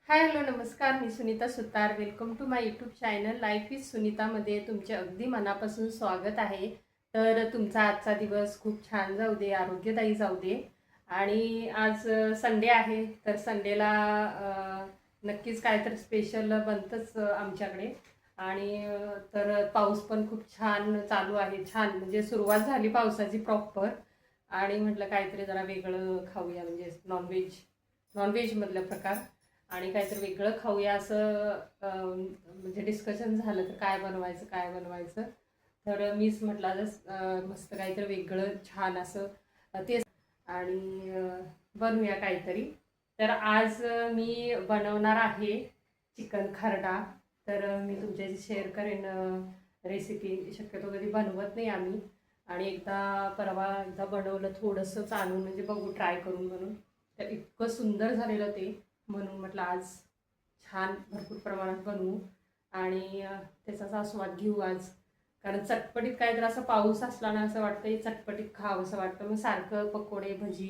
हाय hello नमस्कार, मी Sunita Sutar. Welcome to my YouTube channel life is सुनीतामध्ये तुमचे अगदी मनापासून स्वागत आहे. तर तुमचा आजचा दिवस खूप छान जाऊ दे, आरोग्यदायी जाऊ दे. आणि आज संडे आहे, तर संडेला नक्कीच काय तर स्पेशल बनतंच आमच्याकडे. आणि तर पाऊस पण खूप छान चालू आहे. छान म्हणजे सुरुवात झाली पावसाची प्रॉपर. आणि म्हटलं काहीतरी जरा वेगळं खाऊया, म्हणजे नॉनव्हेजमधलं प्रकार आणि काहीतरी वेगळं खाऊया असं म्हणजे डिस्कशन झालं तर काय बनवायचं. तर मीच म्हटलं आज मस्त काहीतरी वेगळं छान असं ते आणि बनवूया काहीतरी. तर आज मी बनवणार आहे चिकन खरडा. तर मी तुमच्याशी शेअर करेन रेसिपी. शक्यतो कधी बनवत नाही आम्ही. आणि परवा एकदा बनवलं थोडंसंच आणून, म्हणजे बघू ट्राय करून बनवून. तर इतकं सुंदर झालेलं ते, म्हणून म्हटलं आज छान भरपूर प्रमाणात बनवू आणि त्याचाच आस्वाद घेऊ आज. कारण चटपटीत काय तर असं पाऊस असला ना, असं वाटतं चटपटीत खावं असं वाटतं. मग सारखं पकोडे भजी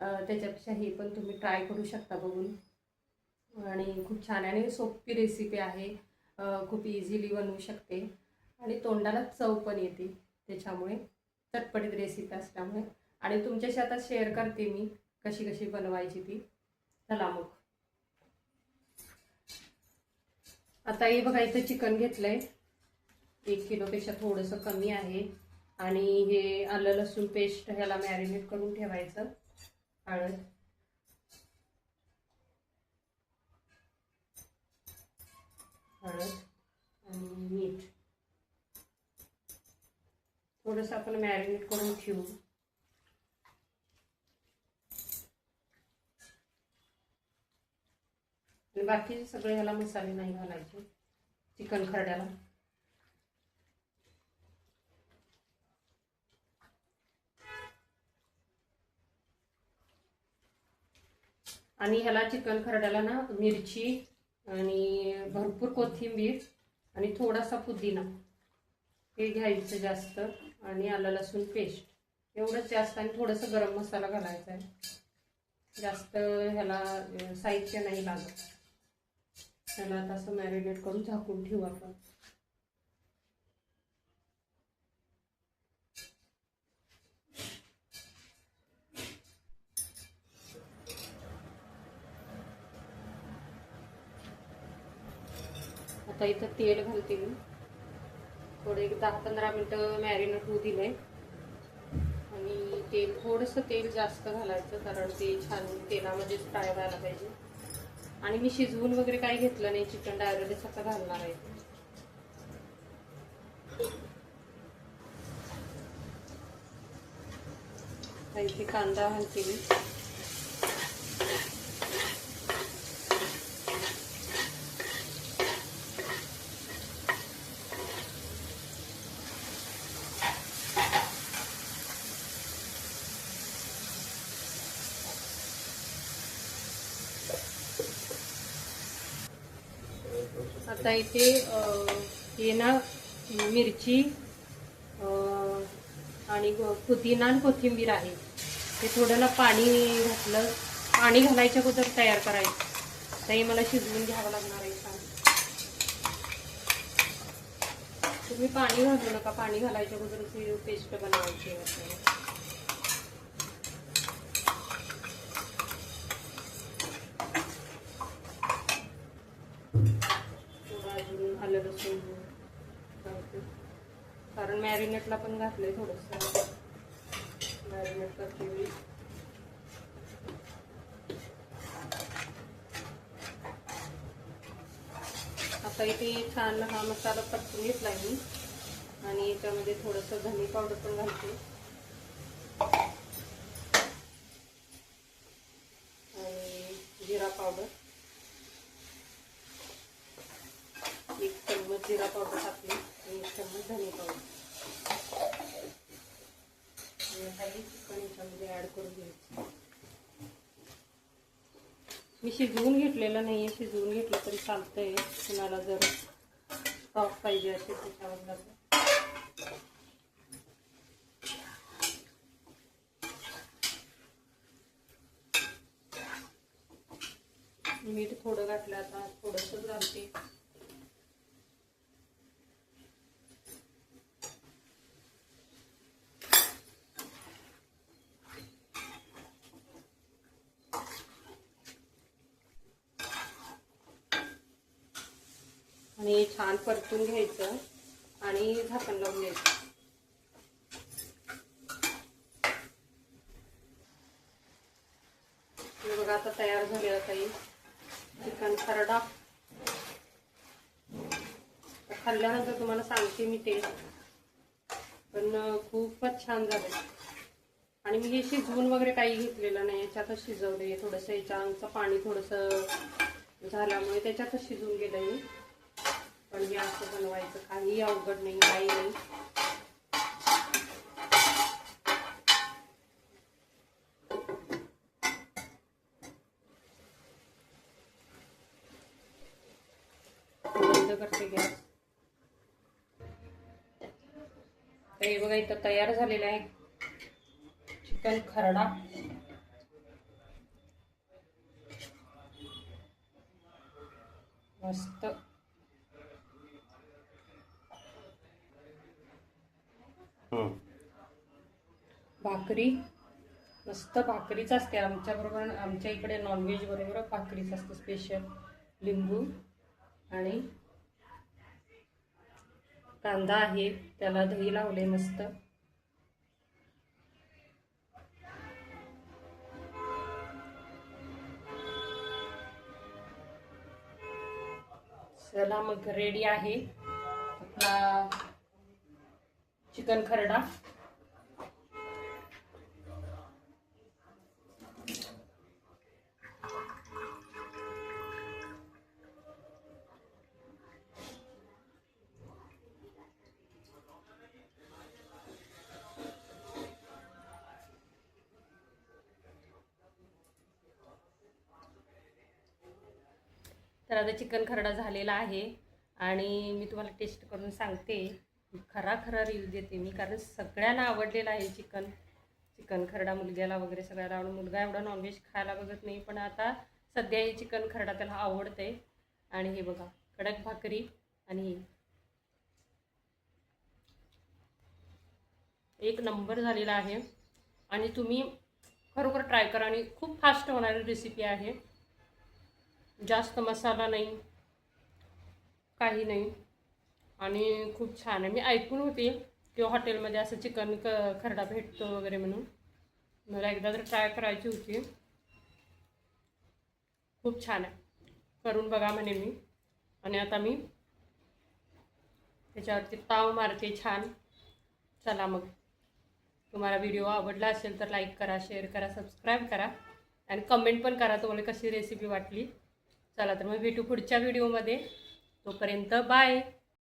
त्याच्यापेक्षा हे पण तुम्ही ट्राय करू शकता बघून. आणि खूप छान आहे आणि सोपी रेसिपी आहे. खूप इझिली बनवू शकते आणि तोंडाला चव पण येते त्याच्यामुळे. चटपटीत रेसिपी असल्यामुळे आणि तुमच्याशी आता शेअर करते मी कशी कशी बनवायची ती. चला मग. आता हे बघा, इथं चिकन घेतलंय 1 किलोपेक्षा थोडंसं कमी आहे. आणि हे आलं लसूण पेस्ट ह्याला मॅरिनेट करून ठेवायचं. हळद, हळद आणि मीठ थोडंसं आपण मॅरिनेट करून ठेवू. आणि बाकीचे सगळे ह्याला मसाले नाही घालायचे चिकन खरड्याला. आणि ह्याला चिकन खरड्याला ना मिरची आणि भरपूर कोथिंबीर आणि थोडासा पुदिना हे घ्यायचं जास्त. आणि आलं लसूण पेस्ट एवढंच जास्त. आणि थोडंसं गरम मसाला घालायचा आहे. जास्त ह्याला साहित्य नाही लागत. ह्याला आता असं मॅरिनेट करून झाकून ठेवू आपण. आता इथं तेल घालते मी. थोडं एक 10-15 मिनटं मॅरिनेट होऊ दिले. आणि थोडंसं तेल जास्त घालायचं, कारण ते छान तेलामध्येच फ्राय व्हायला पाहिजे. आणि मी शिजवून वगैरे काही घेतलं नाही, चिकन डायरेक्टच आता घालणार आहे. इथे कांदा घालते मी. आता इथे हे ना मिरची आणि पुदिना आणि कोथिंबीर आहे. ते थोडं ना पाणी घातलं. पाणी घालायच्या अगोदर तयार करायचं. तर हे मला शिजवून घ्यावं लागणार आहे. तुम्ही पाणी घालू नका. पाणी घालायच्या अगोदर पेस्ट बनवायची आहे. आलं लसूण कारण मॅरिनेटला पण घातलंय थोडंसं. मॅरिनेट करते मी. आता इथे छान हा मसाला परतून घेतलाय मी. आणि याच्यामध्ये थोडंसं धने पावडर पण घालते आणि जिरा पावडर. 1 चम्मच जिरा पावडर टाकली आणि 1 चम्मच धने पावडर. आणि चिकन याच्यामध्ये ऍड करून घ्यायचं. मी शिजवून घेतलेलं नाहीये. शिजवून घेतलं तरी चालतंय. तुम्हाला जर सॉफ्ट पाहिजे असेल त्याच्यावर. मीठ थोडं घातलं, आता थोडंसं घालते. आणि छान परतून घ्यायचं आणि झाकण लावून घ्यायचं. बघा आता तयार झालेला काही चिकन खरडा. खाल्ल्यानंतर तुम्हाला सांगते मी टेस्ट, पण खूपच छान झाले. आणि मी हे शिजवून वगैरे काही घेतलेलं नाही, याच्यातच शिजवले. थोडंसं याच्याचं पाणी थोडंसं झाल्यामुळे त्याच्यातच शिजवून गेलं मी. पण हे असं बनवायचं काही अवघड नाही, काही नाही. बंद करते गॅस. तर हे बघा इथं तयार झालेलं आहे चिकन खरडा. मस्त भाकरी, मस्त भाकरीच असते आमच्याबरोबर. आमच्या इकडे नॉनव्हेज बरोबर भाकरीच असते स्पेशल. लिंबू आणि कांदा आहे, त्याला दही लावले मस्त. चला मग रेडी आहे आपला चिकन खरडा. तर आता चिकन खरडा झालेला आहे आणि मी तुम्हाला टेस्ट करून सांगते. खरा रिव्ह्यू देते मी, कारण सगळ्यांना आवडलेला आहे चिकन खरडा. मुलग्याला वगैरे सगळ्याला आवडून. मुलगा एवढा नॉनव्हेज खायला बघत नाही, पण आता सध्या हे चिकन खरडा त्याला आवडते. आणि हे बघा कडक भाकरी आणि एक नंबर झालेला आहे. आणि तुम्ही खरोखर ट्राय करा. आणि खूप फास्ट होणारी रेसिपी आहे. जास्त मसाला नाही, काही नाही, आणि खूप छान आहे. मी ऐकून होते की हॉटेलमध्ये असं चिकन खरडा भेटतो वगैरे म्हणून. मला एकदा तर ट्राय करायची होती. खूप छान आहे, करून बघा म्हणे मी. आणि आता मी त्याच्यावरती ताव मारते छान. चला मग, तुम्हाला व्हिडिओ आवडला असेल तर लाईक करा, शेअर करा, सबस्क्राईब करा आणि कमेंट पण करा तुम्हाला कशी रेसिपी वाटली. चला तर मग भेटू पुढच्या व्हिडिओमध्ये. तोपर्यंत बाय.